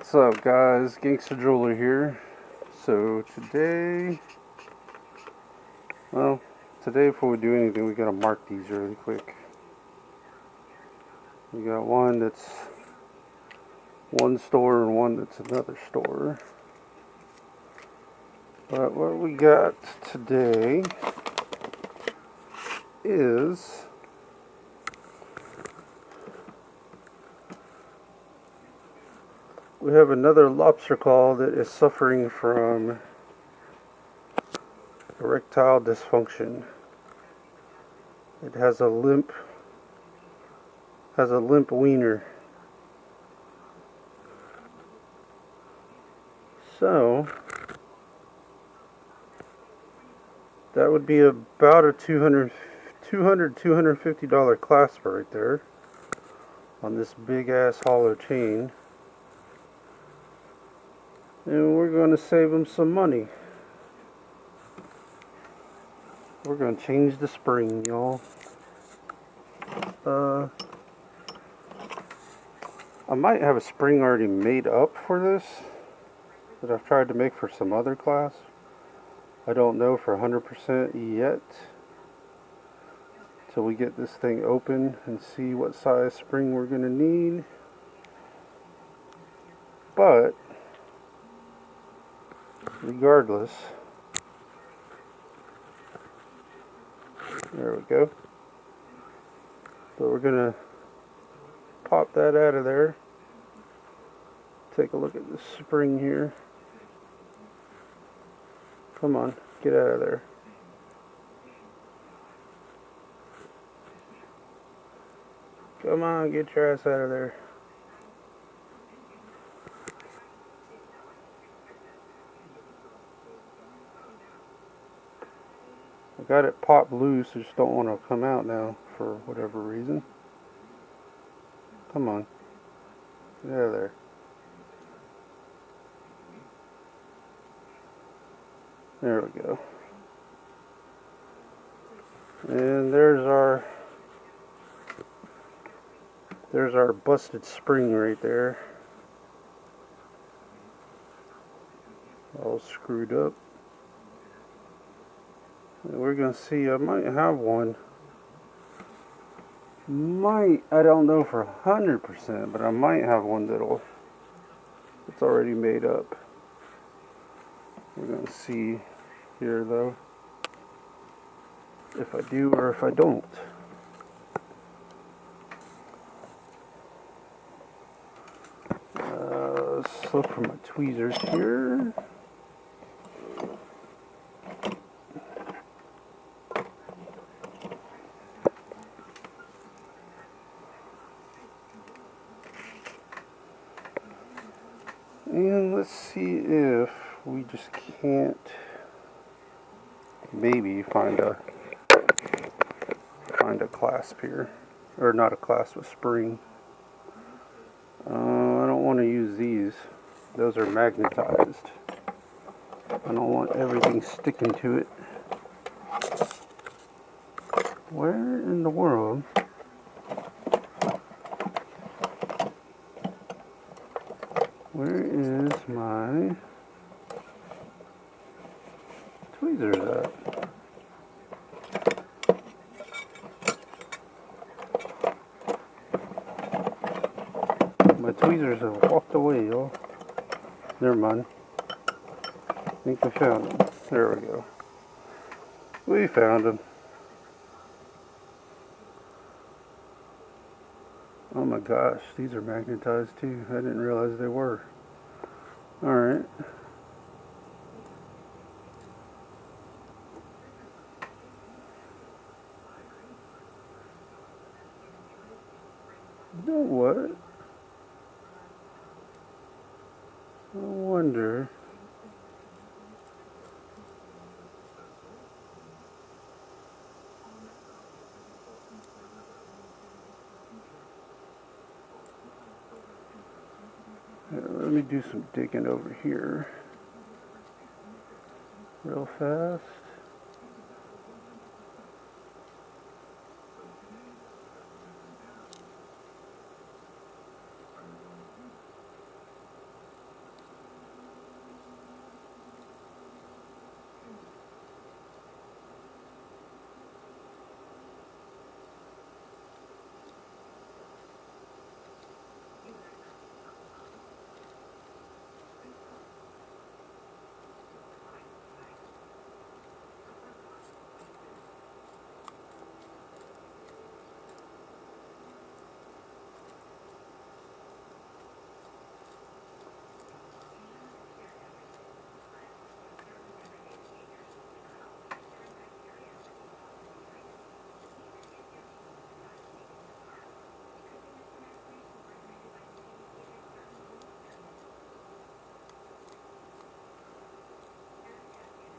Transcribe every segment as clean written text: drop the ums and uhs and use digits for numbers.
What's up, guys? Gangster Jeweler here. So today before we do anything, we gotta mark these really quick. We got one that's one store and one that's another store. But what we got today is we have another lobster claw that is suffering from erectile dysfunction. It has a limp wiener. So that would be about a $250 clasp right there on this big ass hollow chain. And we're going to save them some money. We're going to change the spring, y'all. I might have a spring already made up for this that I've tried to make for some other class. I don't know for 100% yet till we get this thing open and see what size spring we're going to need. But regardless, there we go. But we're going to pop that out of there. Take a look at the spring here. Come on, get out of there. Come on, get your ass out of there. I got it popped loose, I just don't want to come out now for whatever reason. Come on, get out of there. There we go. And there's our busted spring right there. All screwed up. And we're gonna see, I might have one. I don't know for 100%, but I might have one that's already made up. We're gonna see here though, if I do or if I don't. Let's look for my tweezers here. And let's see if we just can't maybe find a clasp here, or not a clasp, a spring. I don't want to use these. Those are magnetized. I don't want everything sticking to it. Where in the world? Where is my tweezers at? My tweezers have walked away, y'all. Never mind. I think I found them. There we go. We found them. Oh my gosh, these are magnetized too. I didn't realize they were. Alright. You know what? I wonder. Let me do some digging over here real fast.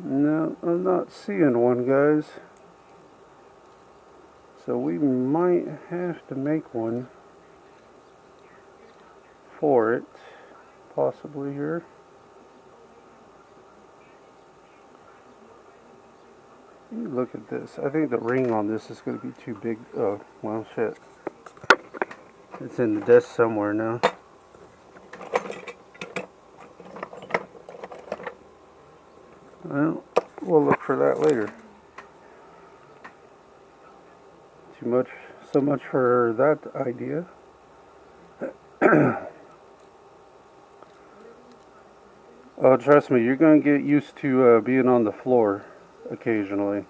No, I'm not seeing one, guys. So we might have to make one for it, possibly here. Look at this. I think the ring on this is going to be too big. Oh, well, shit. It's in the desk somewhere now. Well, we'll look for that later. Too much, so much for that idea. Oh, trust me, you're going to get used to being on the floor occasionally.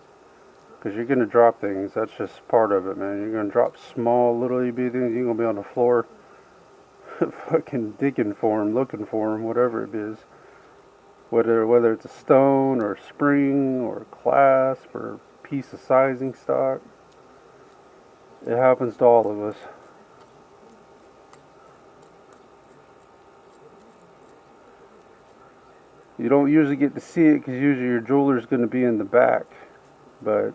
Because you're going to drop things. That's just part of it, man. You're going to drop small, little bitty things. You're going to be on the floor fucking digging for them, looking for them, whatever it is. Whether it's a stone or a spring or a clasp or a piece of sizing stock. It happens to all of us. You don't usually get to see it because usually your jeweler's going to be in the back. But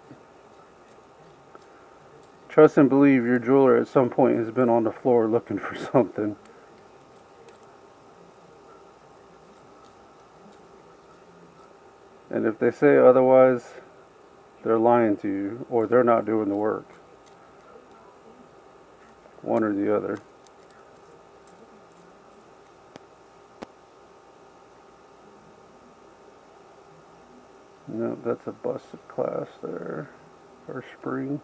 trust and believe your jeweler at some point has been on the floor looking for something. And if they say otherwise, they're lying to you or they're not doing the work. One or the other. No, that's a busted clasp there. Or spring.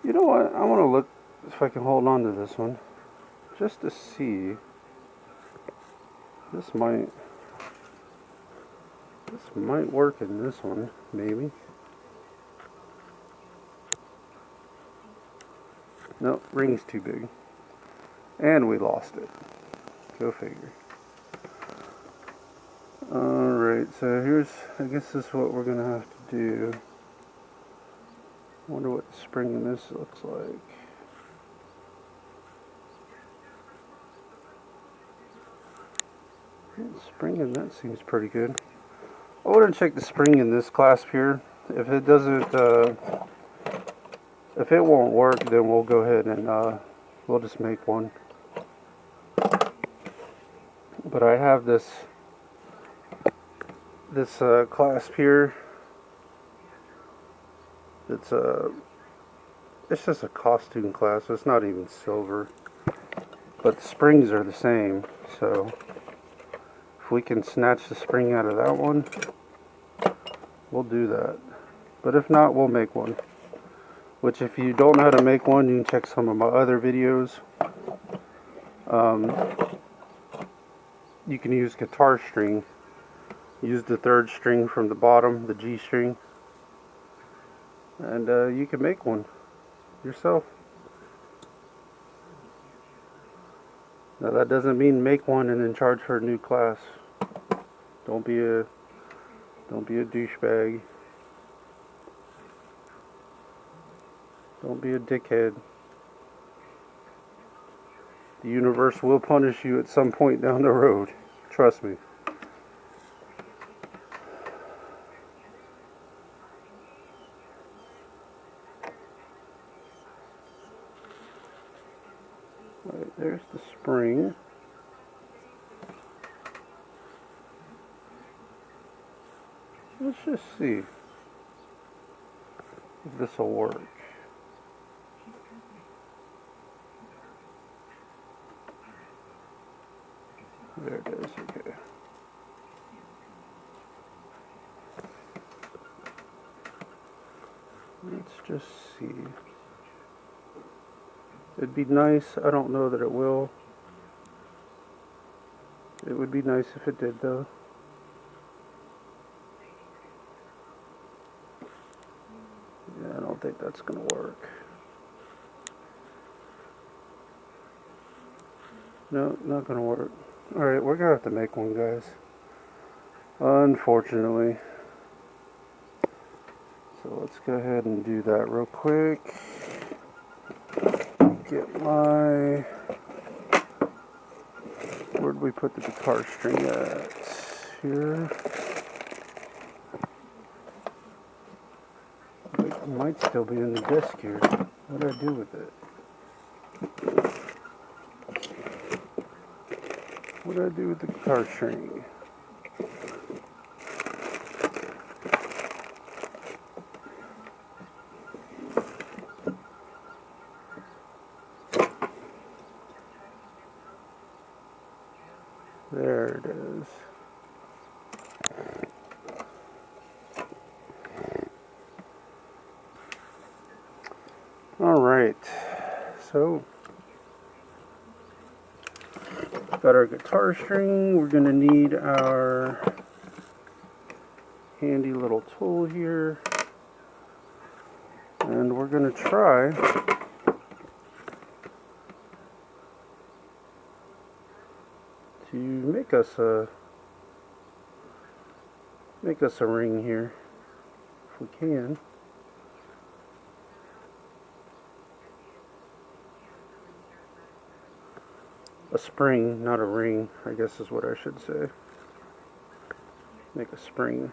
You know what? I want to look if I can hold on to this one. Just to see. This might work in this one, maybe. Nope, ring's too big. And we lost it. Go figure. Alright, so I guess this is what we're going to have to do. I wonder what the spring in this looks like. The spring in that seems pretty good. I want to check the spring in this clasp here. If it doesn't, if it won't work, then we'll go ahead and we'll just make one. But I have this clasp here. It's just a costume clasp. It's not even silver, but the springs are the same. So if we can snatch the spring out of that one, we'll do that. But if not, we'll make one. Which, if you don't know how to make one, you can check some of my other videos. You can use guitar string. Use the third string from the bottom, the G string. And you can make one yourself. Now that doesn't mean make one and then charge for a new class. Don't be a douchebag. Don't be a dickhead. The universe will punish you at some point down the road. Trust me. Right, there's the spring. Let's just see if this will work. There it is, okay. Let's just see. It'd be nice, I don't know that it will. It would be nice if it did though. Yeah, I don't think that's gonna work. No, not gonna work. Alright, we're gonna have to make one, guys. Unfortunately. So let's go ahead and do that real quick. Get my... Where'd we put the guitar string at? Here. It might still be in the disc here. What do I do with it? What do I do with the guitar string? There it is. All right, so got our guitar string. We're going to need our handy little tool here, and we're going to try to make us a ring here if we can. A spring, not a ring, I guess is what I should say. Make a spring.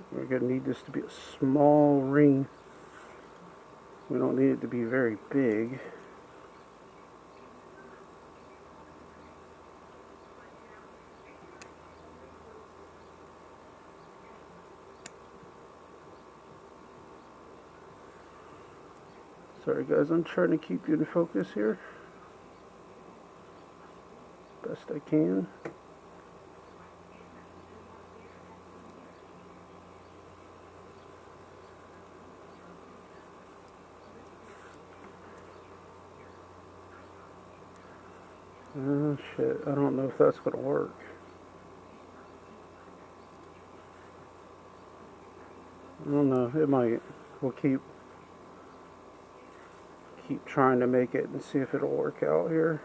We're going to need this to be a small ring. We don't need it to be very big. Sorry guys, I'm trying to keep you in focus here. Best I can. Oh shit, I don't know if that's gonna work. I don't know, it might. We'll keep trying to make it and see if it'll work out here.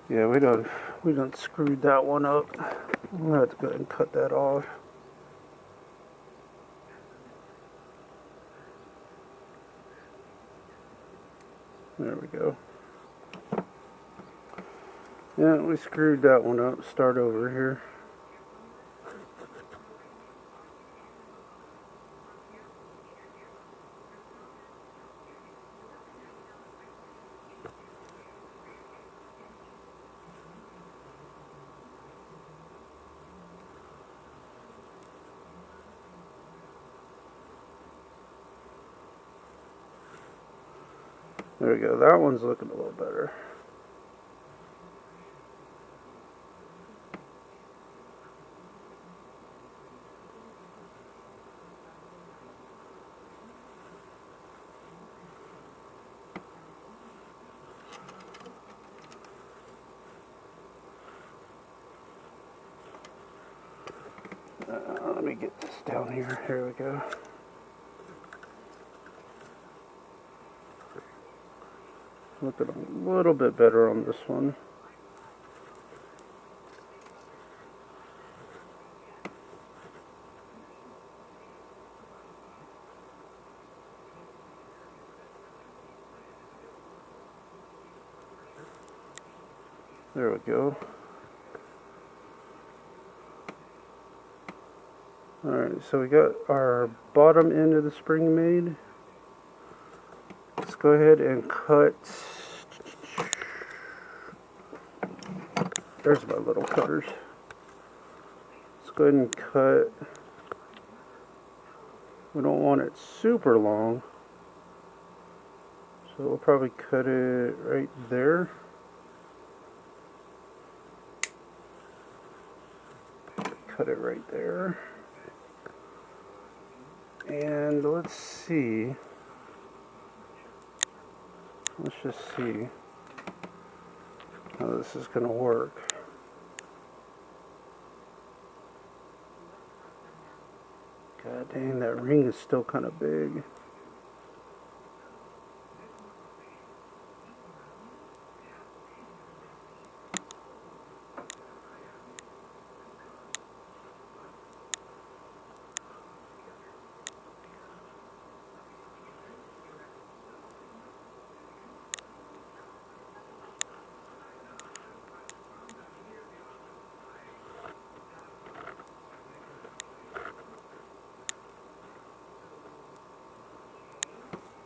Yeah, we done screwed that one up. I'm gonna have to go ahead and cut that off. There we go. Yeah, we screwed that one up. Start over here. There we go. That one's looking a little better. Let me get this down here. Here we go. Looking a little bit better on this one. There we go. Alright, so we got our bottom end of the spring made. Let's go ahead and cut. There's my little cutters. Let's go ahead and cut. We don't want it super long, so we'll probably cut it right there. Cut it right there. And let's see. Let's just see how this is going to work. God dang, that ring is still kind of big.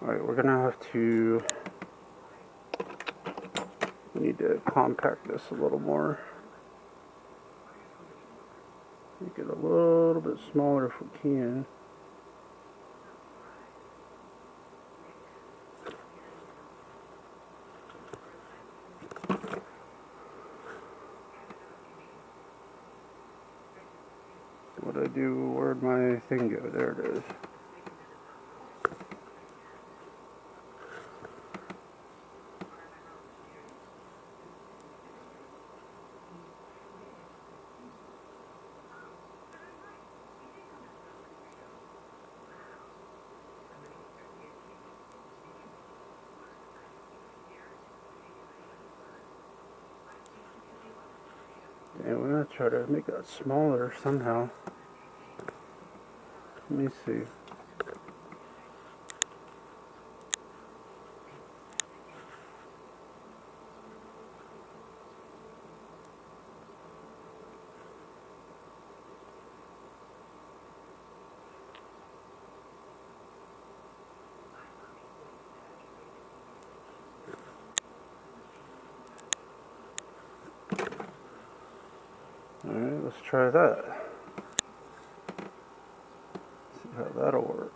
Alright, we're gonna have to, we need to compact this a little more. Make it a little bit smaller if we can. What'd I do? Where'd my thing go? There it is. And we're going to try to make that smaller somehow. Let me see. Alright, let's try that. See how that'll work.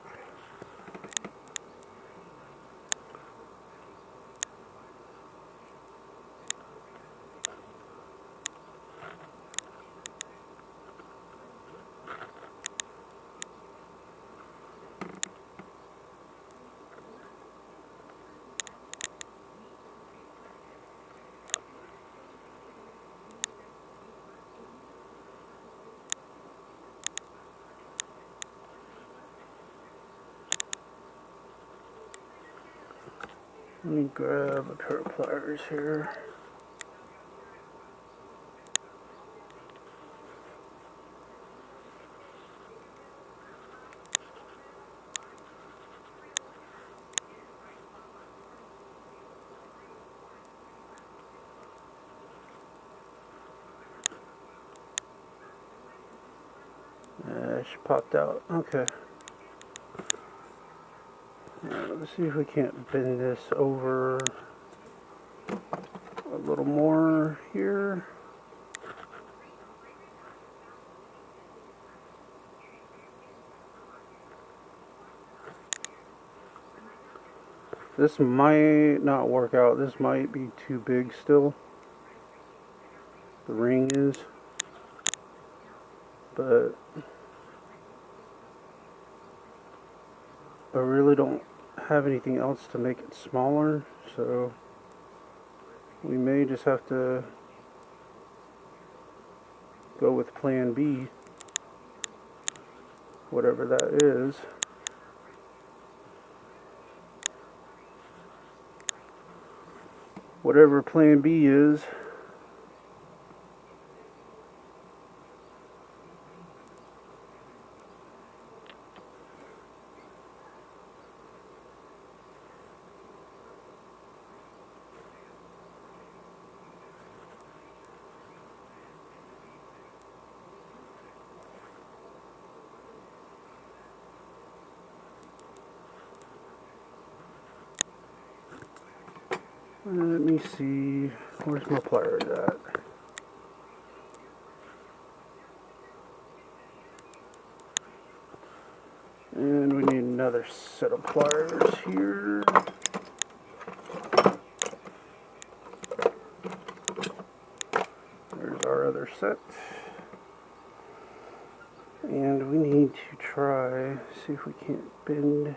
Let me grab a pair of pliers here. She popped out. Okay. Let's see if we can't bend this over a little more here. This might not work out. This might be too big still. The ring is. But I really don't have anything else to make it smaller, so we may just have to go with plan B, whatever that is. Whatever plan B is. Let me see, where's my pliers at? And we need another set of pliers here. There's our other set. And we need to try, see if we can't bend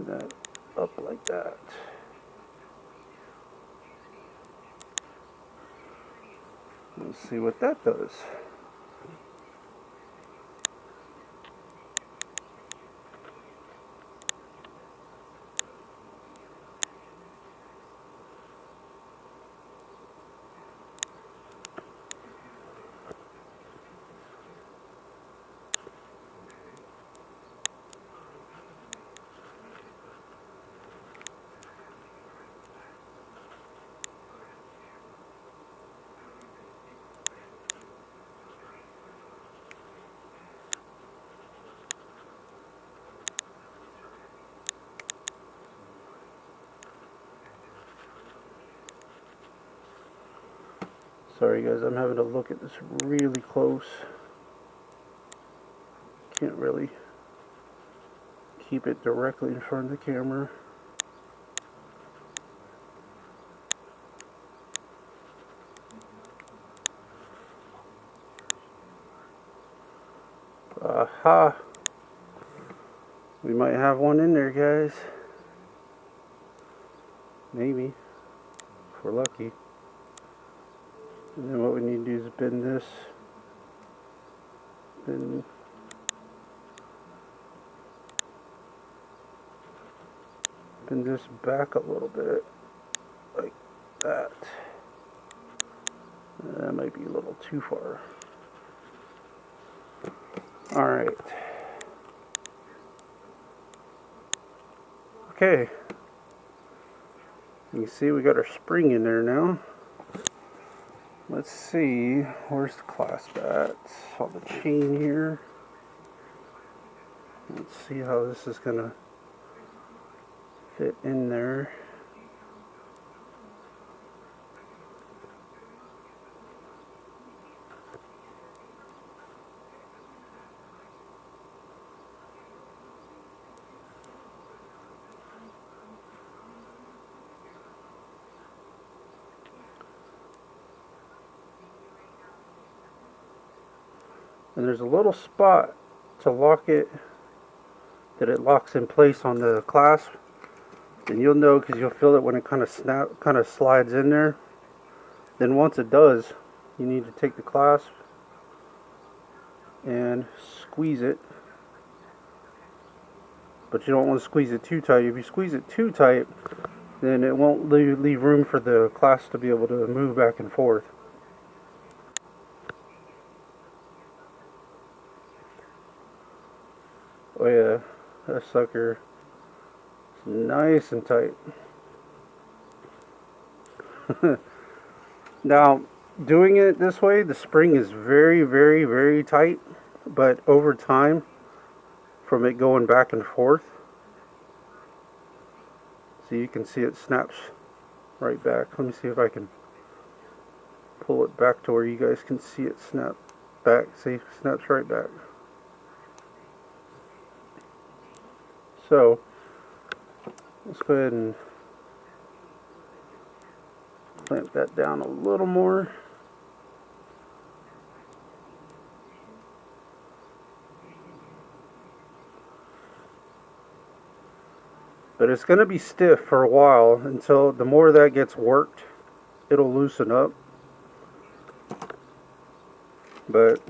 that up like that. Let's see what that does. Sorry guys, I'm having to look at this really close. Can't really keep it directly in front of the camera. Aha! We might have one in there, guys. Maybe, if we're lucky. And then what we need to do is bend this, bend this back a little bit, like that. That might be a little too far. Alright. Okay. You can see we got our spring in there now. Let's see, where's the clasp at? On the chain here. Let's see how this is gonna fit in there. And there's a little spot to lock it, that it locks in place on the clasp. And you'll know because you'll feel it when it kind of slides in there. Then once it does, you need to take the clasp and squeeze it. But you don't want to squeeze it too tight. If you squeeze it too tight, then it won't leave room for the clasp to be able to move back and forth. Oh yeah, that sucker is nice and tight. Now, doing it this way, the spring is very, very, very tight, but over time, from it going back and forth, so you can see it snaps right back. Let me see if I can pull it back to where you guys can see it snap back. See, it snaps right back. So, let's go ahead and clamp that down a little more. But it's going to be stiff for a while until the more that gets worked, it'll loosen up. But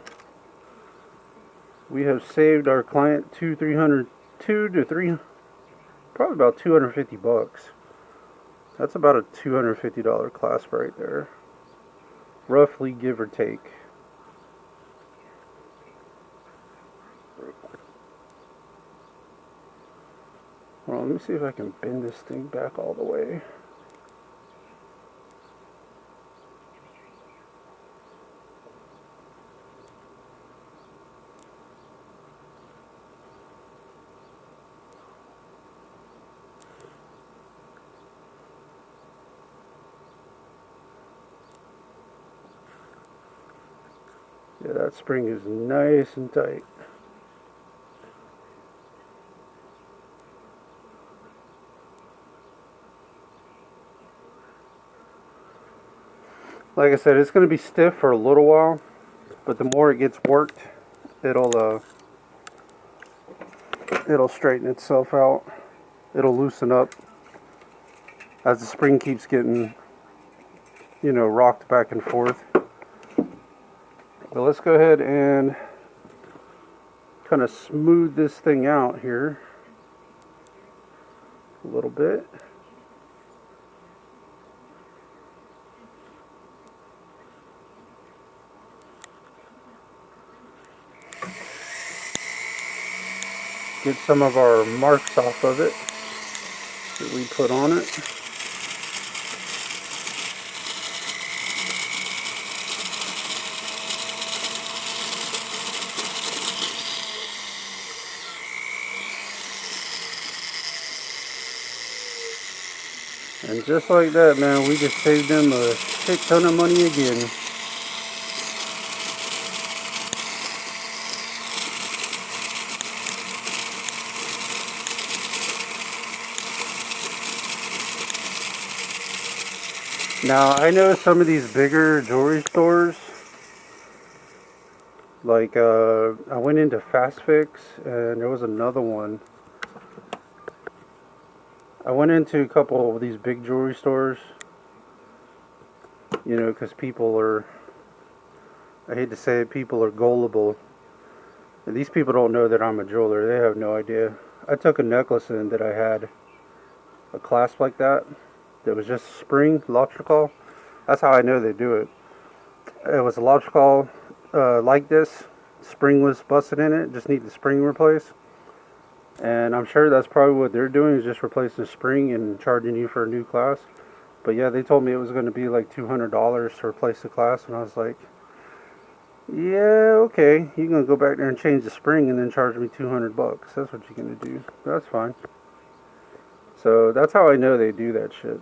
we have saved our client probably about 250 bucks. That's about a $250 clasp right there, roughly, give or take. Well, let me see if I can bend this thing back all the way. Yeah, that spring is nice and tight. Like I said, it's going to be stiff for a little while, but the more it gets worked, it'll straighten itself out. It'll loosen up as the spring keeps getting, rocked back and forth. But let's go ahead and kind of smooth this thing out here a little bit. Get some of our marks off of it that we put on it. And just like that, man, we just saved them a shit ton of money again. Now, I know some of these bigger jewelry stores, like I went into Fast Fix and there was another one. I went into a couple of these big jewelry stores, because people are, I hate to say it, people are gullible. And these people don't know that I'm a jeweler. They have no idea. I took a necklace in that I had a clasp like that was just a spring, lobster claw. That's how I know they do it. It was a lobster claw like this. Spring was busted in it. Just need the spring replaced. And I'm sure that's probably what they're doing, is just replacing the spring and charging you for a new clasp. But yeah, they told me it was going to be like $200 to replace the clasp, and I was like, yeah, okay, you're going to go back there and change the spring and then charge me $200. That's what you're going to do. That's fine. So that's how I know they do that shit.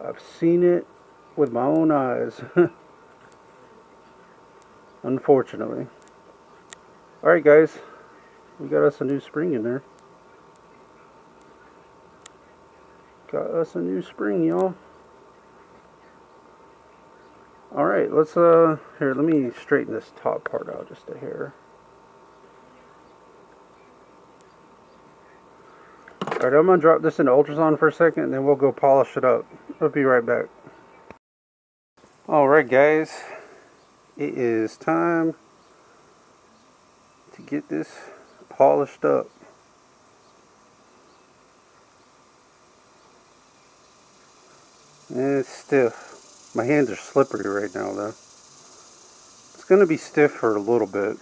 I've seen it with my own eyes. Unfortunately. Alright guys, we got us a new spring in there. Got us a new spring, y'all. Alright, let's here, let me straighten this top part out just a hair. Alright, I'm gonna drop this into ultrasound for a second and then we'll go polish it up. I'll be right back. Alright guys, it is time to get this polished up. And it's stiff. My hands are slippery right now though. It's going to be stiff for a little bit.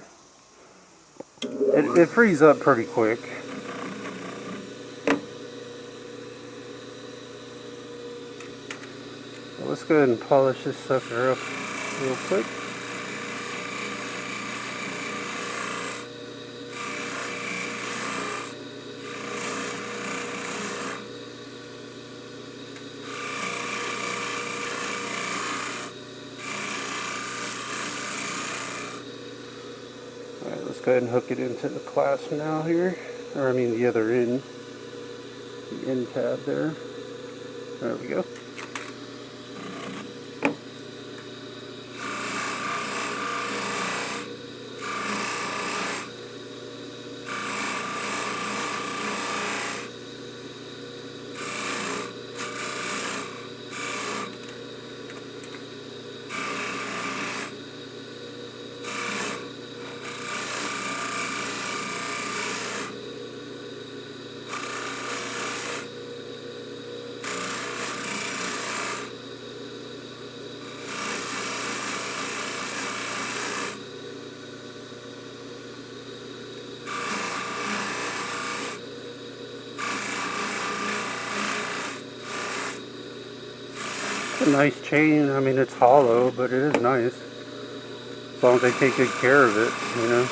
It frees up pretty quick. So let's go ahead and polish this sucker up real quick. Alright, let's go ahead and hook it into the clasp now here. Or I mean the other end. The end tab there. There we go. A nice chain. I mean, it's hollow, but it is nice. As long as they take good care of it, you know.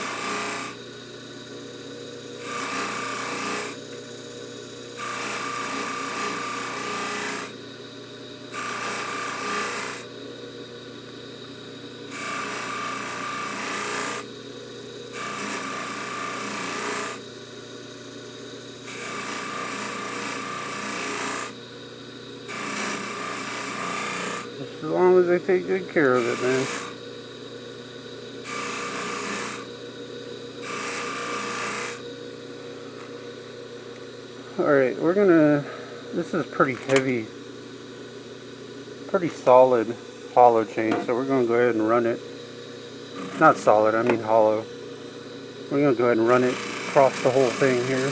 as long as they take good care of it, man. Alright, we're gonna, this is pretty heavy, pretty solid hollow chain, so we're gonna go ahead and run it. Not solid, I mean hollow. We're gonna go ahead and run it across the whole thing here.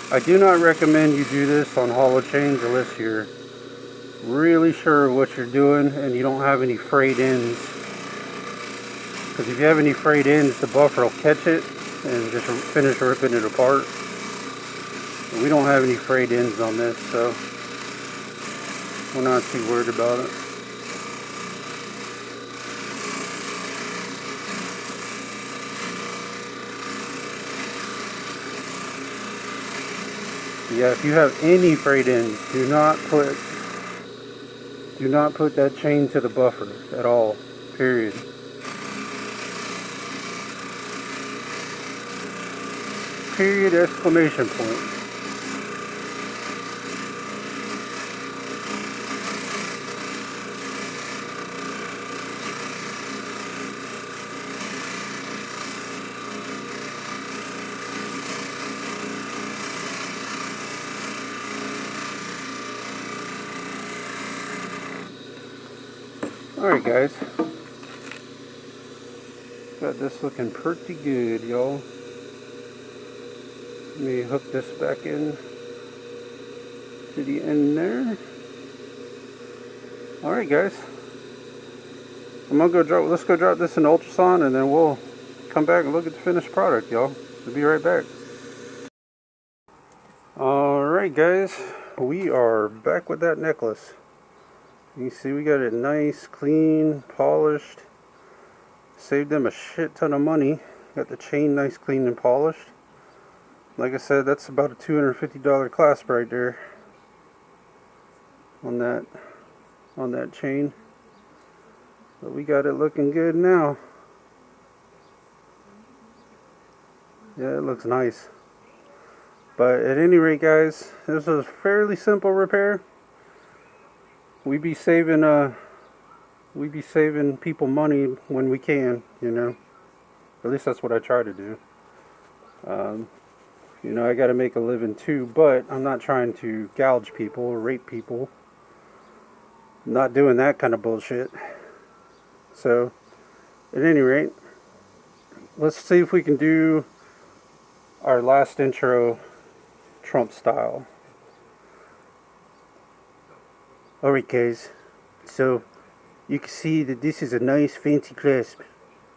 I do not recommend you do this on hollow chains unless you're really sure of what you're doing and you don't have any frayed ends. Because if you have any frayed ends, the buffer will catch it and just finish ripping it apart. And we don't have any frayed ends on this, so we're not too worried about it. Yeah, if you have any frayed ends, do not put that chain to the buffer at all. Period. Period, exclamation point. Alright guys, got this looking pretty good, y'all. Let me hook this back in to the end there. Alright guys, let's go drop this in ultrasound and then we'll come back and look at the finished product, y'all. We'll be right back. Alright guys, we are back with that necklace. You see we got it nice, clean, polished. Saved them a shit ton of money. Got the chain nice, clean, and polished. Like I said, that's about a $250 clasp right there on that chain. But we got it looking good now. Yeah, it looks nice. But at any rate, guys, this was a fairly simple repair. We be saving people money when we can, you know. At least that's what I try to do. You know, I got to make a living too, but I'm not trying to gouge people or rape people. I'm not doing that kind of bullshit. So, at any rate, let's see if we can do our last intro Trump style. Alright guys, so you can see that this is a nice fancy clasp.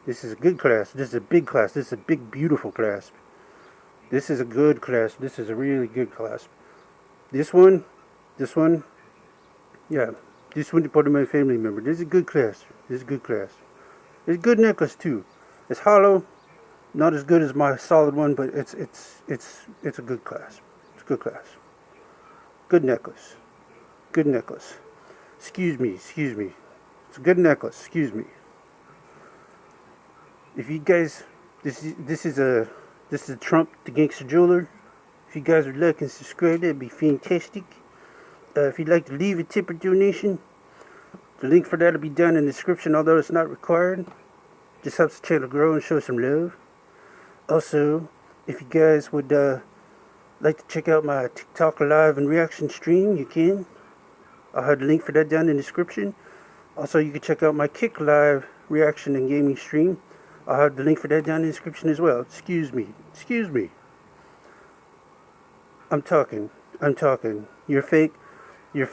This is a good clasp. This is a big clasp. This is a big beautiful clasp. This is a good clasp. This is a really good clasp. This one, yeah, this one is part of my family member. This is a good clasp. This is a good clasp. It's a good necklace too. It's hollow, not as good as my solid one, but it's a good clasp. It's a good clasp. Good necklace. Good necklace. Excuse me. It's a good necklace. Excuse me. If you guys, this is Trump the Gangster Jeweler. If you guys would like and subscribe, that'd be fantastic. If you'd like to leave a tip or donation, the link for that will be down in the description, although it's not required. Just helps the channel grow and show some love. Also, if you guys would like to check out my TikTok live and reaction stream, you can. I'll have the link for that down in the description. Also, you can check out my Kick live reaction and gaming stream. I'll have the link for that down in the description as well. Excuse me. I'm talking. You're fake. You're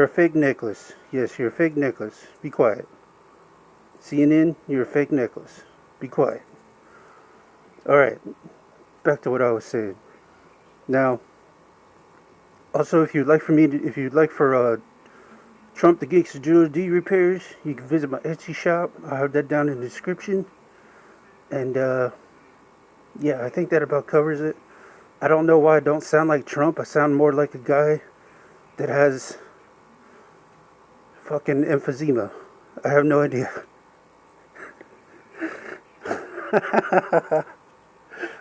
a fake necklace. Yes, you're a fake necklace. Be quiet. CNN, you're a fake necklace. Be quiet. Alright, back to what I was saying. Now, also, if you'd like for Trump the Gangster Jeweler D repairs, you can visit my Etsy shop. I'll have that down in the description. And yeah, I think that about covers it. I don't know why I don't sound like Trump. I sound more like a guy that has fucking emphysema. I have no idea.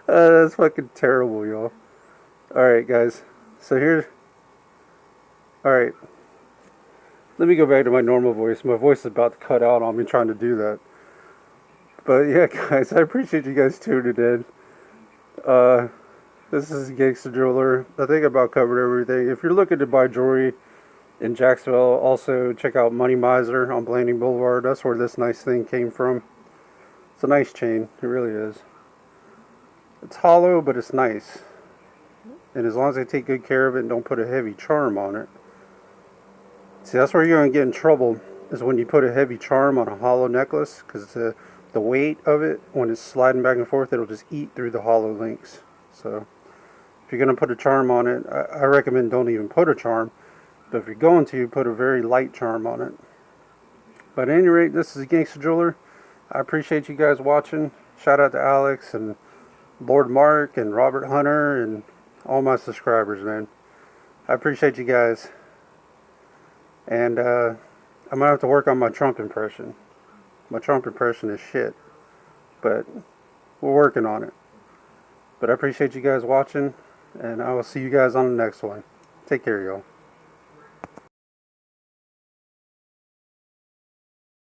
That's fucking terrible, y'all. Alright, guys. So here's. Alright. Let me go back to my normal voice. My voice is about to cut out on me trying to do that. But yeah, guys, I appreciate you guys tuning in. This is Gangster Jeweler. I think I about covered everything. If you're looking to buy jewelry in Jacksonville, also check out Money Miser on Blanding Boulevard. That's where this nice thing came from. It's a nice chain. It really is. It's hollow, but it's nice. And as long as they take good care of it and don't put a heavy charm on it. See, that's where you're going to get in trouble, is when you put a heavy charm on a hollow necklace, because the weight of it, when it's sliding back and forth, it'll just eat through the hollow links. So if you're going to put a charm on it, I recommend don't even put a charm. But if you're going to, put a very light charm on it. But at any rate, this is Gangster Jeweler. I appreciate you guys watching. Shout out to Alex and Lord Mark and Robert Hunter and all my subscribers, man. I appreciate you guys. And I'm going to have to work on my Trump impression. My Trump impression is shit. But we're working on it. But I appreciate you guys watching. And I will see you guys on the next one. Take care, y'all.